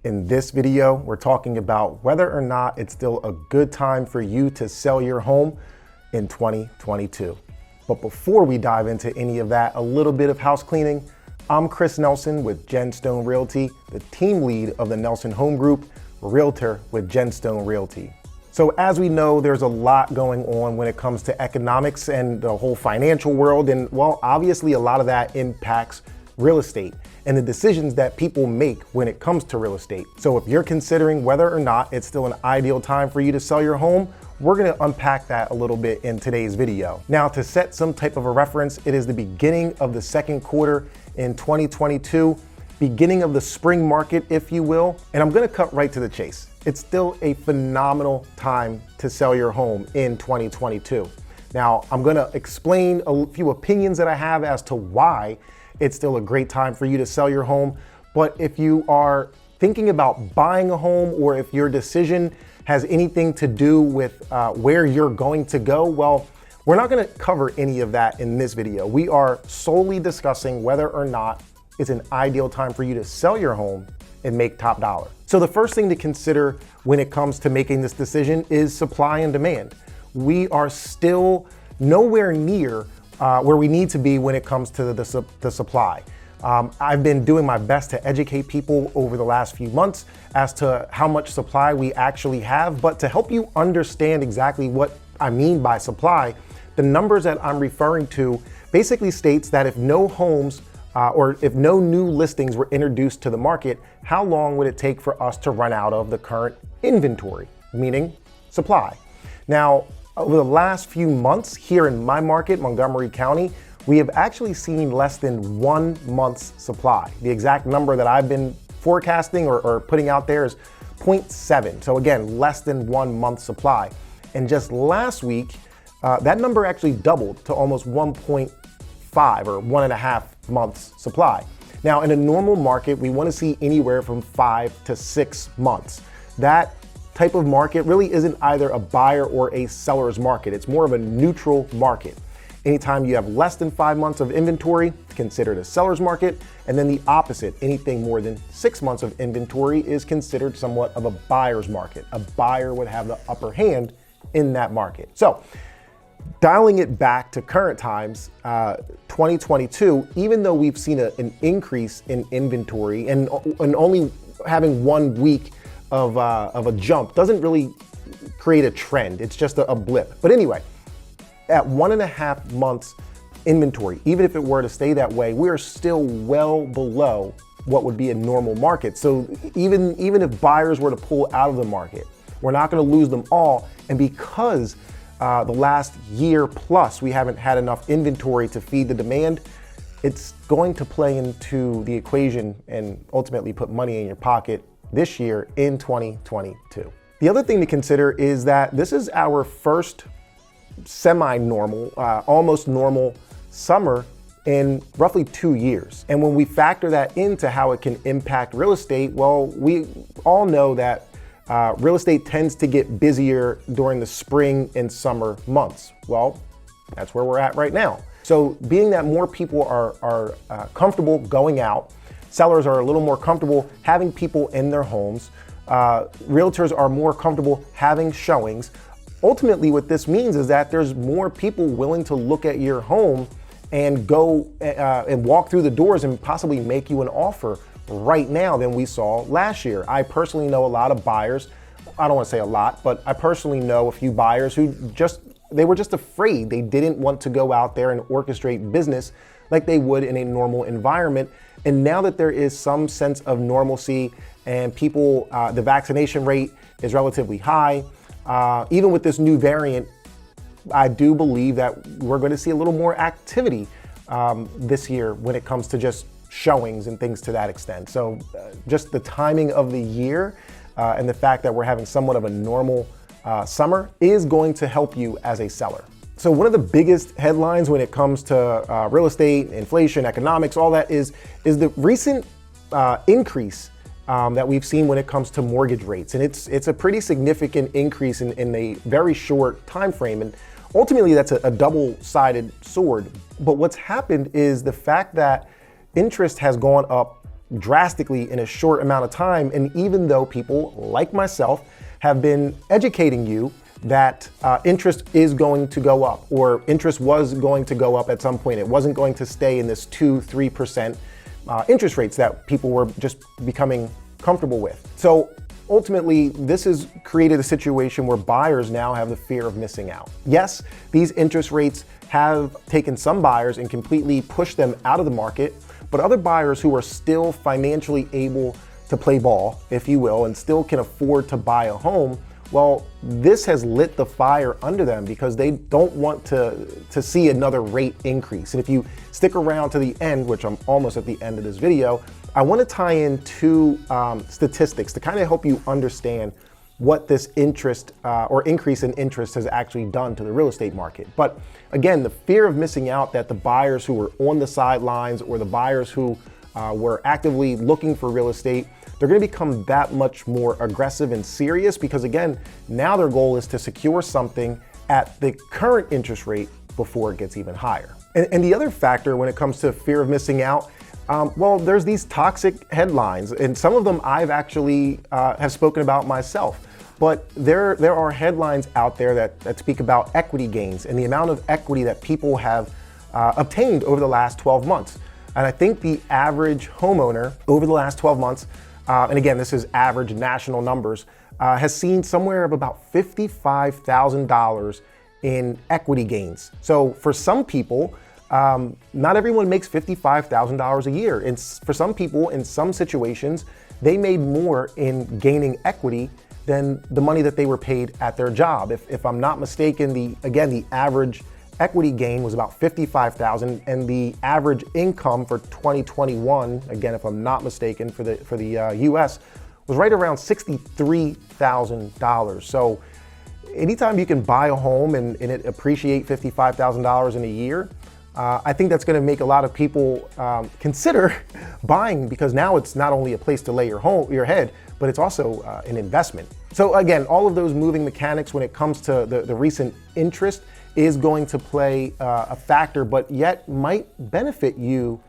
In this video, we're talking about whether or not it's still a good time for you to sell your home in 2022. But before we dive into any of that, a little bit of house cleaning. I'm Chris Nelson with Genstone Realty, the team lead of the Nelson Home Group, realtor with Genstone Realty. So as we know, there's a lot going on when it comes to economics and the whole financial world. And well, obviously a lot of that impacts real estate and the decisions that people make when it comes to real estate. So if you're considering whether or not it's still an ideal time for you to sell your home, we're gonna unpack that a little bit in today's video. Now, to set some type of a reference, it is the beginning of the second quarter in 2022, beginning of the spring market, if you will, and I'm gonna cut right to the chase. It's still a phenomenal time to sell your home in 2022. Now, I'm gonna explain a few opinions that I have as to why it's still a great time for you to sell your home. But if you are thinking about buying a home, or if your decision has anything to do with where you're going to go, well, we're not gonna cover any of that in this video. We are solely discussing whether or not it's an ideal time for you to sell your home and make top dollar. So the first thing to consider when it comes to making this decision is supply and demand. We are still nowhere near where we need to be when it comes to the supply. I've been doing my best to educate people over the last few months as to how much supply we actually have, but to help you understand exactly what I mean by supply, the numbers that I'm referring to basically states that if no homes or if no new listings were introduced to the market, how long would it take for us to run out of the current inventory, meaning supply? Now, over the last few months here in my market, Montgomery County, we have actually seen less than 1 month's supply. The exact number that I've been forecasting or putting out there is 0.7. So again, less than 1 month's supply. And just last week, that number actually doubled to almost 1.5 or 1.5 months supply. Now, in a normal market, we want to see anywhere from 5 to 6 months. That type of market really isn't either a buyer or a seller's market. It's more of a neutral market. Anytime you have less than 5 months of inventory, it's considered a seller's market. And then the opposite, anything more than 6 months of inventory is considered somewhat of a buyer's market. A buyer would have the upper hand in that market. So dialing it back to current times, 2022, even though we've seen an increase in inventory and only having 1 week of a jump doesn't really create a trend. It's just a blip. But anyway, at 1.5 months inventory, even if it were to stay that way, we are still well below what would be a normal market. So even if buyers were to pull out of the market, we're not going to lose them all. And because the last year plus we haven't had enough inventory to feed the demand, it's going to play into the equation and ultimately put money in your pocket this year in 2022. The other thing to consider is that this is our first semi-normal, almost normal summer in roughly 2 years. And when we factor that into how it can impact real estate, well, we all know that real estate tends to get busier during the spring and summer months. Well, that's where we're at right now. So being that more people are comfortable going out, sellers are a little more comfortable having people in their homes, realtors are more comfortable having showings. Ultimately, what this means is that there's more people willing to look at your home and go and walk through the doors and possibly make you an offer right now than we saw last year. I personally know a lot of buyers, I don't want to say a lot, but I personally know a few buyers who they were just afraid. They didn't want to go out there and orchestrate business like they would in a normal environment. And now that there is some sense of normalcy and people, the vaccination rate is relatively high, even with this new variant, I do believe that we're going to see a little more activity this year when it comes to just showings and things to that extent. So just the timing of the year and the fact that we're having somewhat of a normal summer is going to help you as a seller. So one of the biggest headlines when it comes to real estate, inflation, economics, all that is the recent increase that we've seen when it comes to mortgage rates. And it's a pretty significant increase in a very short time frame. And ultimately, that's a double-sided sword. But what's happened is the fact that interest has gone up drastically in a short amount of time. And even though people like myself have been educating you that interest is going to go up, or interest was going to go up at some point. It wasn't going to stay in this 2-3% interest rates that people were just becoming comfortable with. So ultimately, this has created a situation where buyers now have the fear of missing out. Yes, these interest rates have taken some buyers and completely pushed them out of the market, but other buyers who are still financially able to play ball, if you will, and still can afford to buy a home, well, this has lit the fire under them because they don't want to see another rate increase. And if you stick around to the end, which I'm almost at the end of this video, I want to tie in two statistics to kind of help you understand what this interest or increase in interest has actually done to the real estate market. But again, the fear of missing out that the buyers who were on the sidelines or the buyers who were actively looking for real estate, they're going to become that much more aggressive and serious because, again, now their goal is to secure something at the current interest rate before it gets even higher. And the other factor when it comes to fear of missing out, well, there's these toxic headlines, and some of them I've actually have spoken about myself. But there are headlines out there that speak about equity gains and the amount of equity that people have obtained over the last 12 months. And I think the average homeowner over the last 12 months, and again, this is average national numbers, has seen somewhere of about $55,000 in equity gains. So for some people, not everyone makes $55,000 a year. And for some people, in some situations, they made more in gaining equity than the money that they were paid at their job. If I'm not mistaken, the average equity gain was about $55,000, and the average income for 2021, again, if I'm not mistaken, for the U.S. was right around $63,000. So anytime you can buy a home and it appreciate $55,000 in a year, I think that's going to make a lot of people consider buying, because now it's not only a place to lay your head, but it's also an investment. So again, all of those moving mechanics when it comes to the recent interest is going to play a factor, but yet might benefit you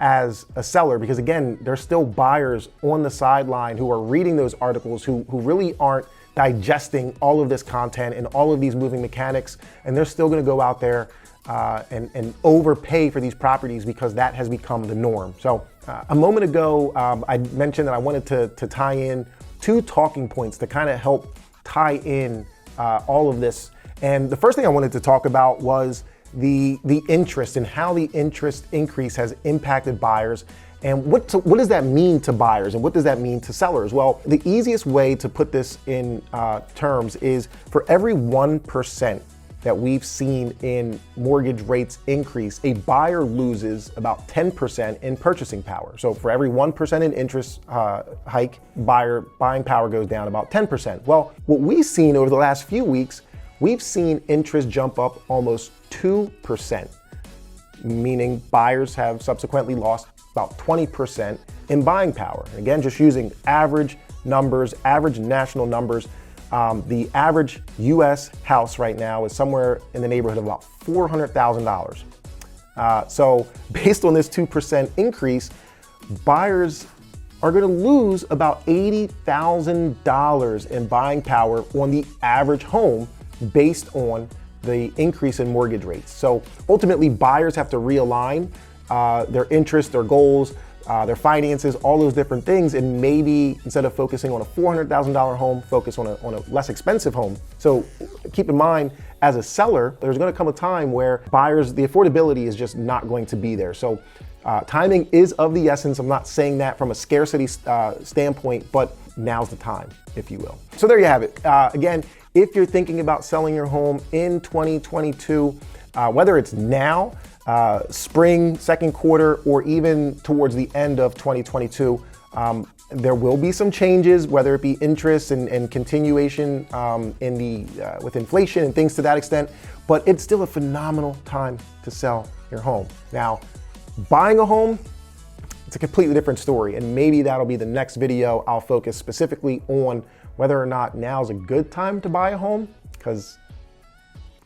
as a seller, because again, there's still buyers on the sideline who are reading those articles who really aren't digesting all of this content and all of these moving mechanics, and they're still going to go out there and overpay for these properties because that has become the norm. So a moment ago, I mentioned that I wanted to tie in two talking points to kind of help tie in all of this. And the first thing I wanted to talk about was the interest and how the interest increase has impacted buyers. And what does that mean to buyers, and what does that mean to sellers? Well, the easiest way to put this in terms is for every 1% that we've seen in mortgage rates increase, a buyer loses about 10% in purchasing power. So for every 1% in interest hike, buying power goes down about 10%. Well, what we've seen over the last few weeks, we've seen interest jump up almost 2%, meaning buyers have subsequently lost about 20% in buying power. And again, just using average numbers, average national numbers, the average US house right now is somewhere in the neighborhood of about $400,000. So based on this 2% increase, buyers are going to lose about $80,000 in buying power on the average home based on the increase in mortgage rates. So ultimately, buyers have to realign their interests, their goals, their finances, all those different things, and maybe instead of focusing on a $400,000 home, focus on a less expensive home. So keep in mind, as a seller, there's going to come a time where buyers, the affordability is just not going to be there. So timing is of the essence. I'm not saying that from a scarcity standpoint, but now's the time, if you will. So there you have it. Again, if you're thinking about selling your home in 2022, whether it's now, spring, second quarter, or even towards the end of 2022, there will be some changes, whether it be interest and continuation with inflation and things to that extent, but it's still a phenomenal time to sell your home. Now, buying a home, it's a completely different story, and maybe that'll be the next video. I'll focus specifically on whether or not now is a good time to buy a home, because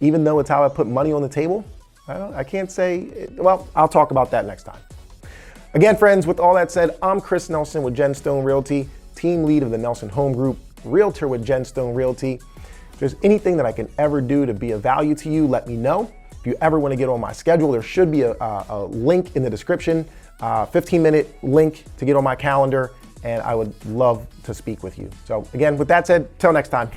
even though it's how I put money on the table, I can't say, well, I'll talk about that next time. Again, friends, with all that said, I'm Chris Nelson with Jen Stone Realty, team lead of the Nelson Home Group, realtor with Jen Stone Realty. If there's anything that I can ever do to be of value to you, let me know. If you ever want to get on my schedule, there should be a link in the description, 15-minute link to get on my calendar, and I would love to speak with you. So again, with that said, till next time.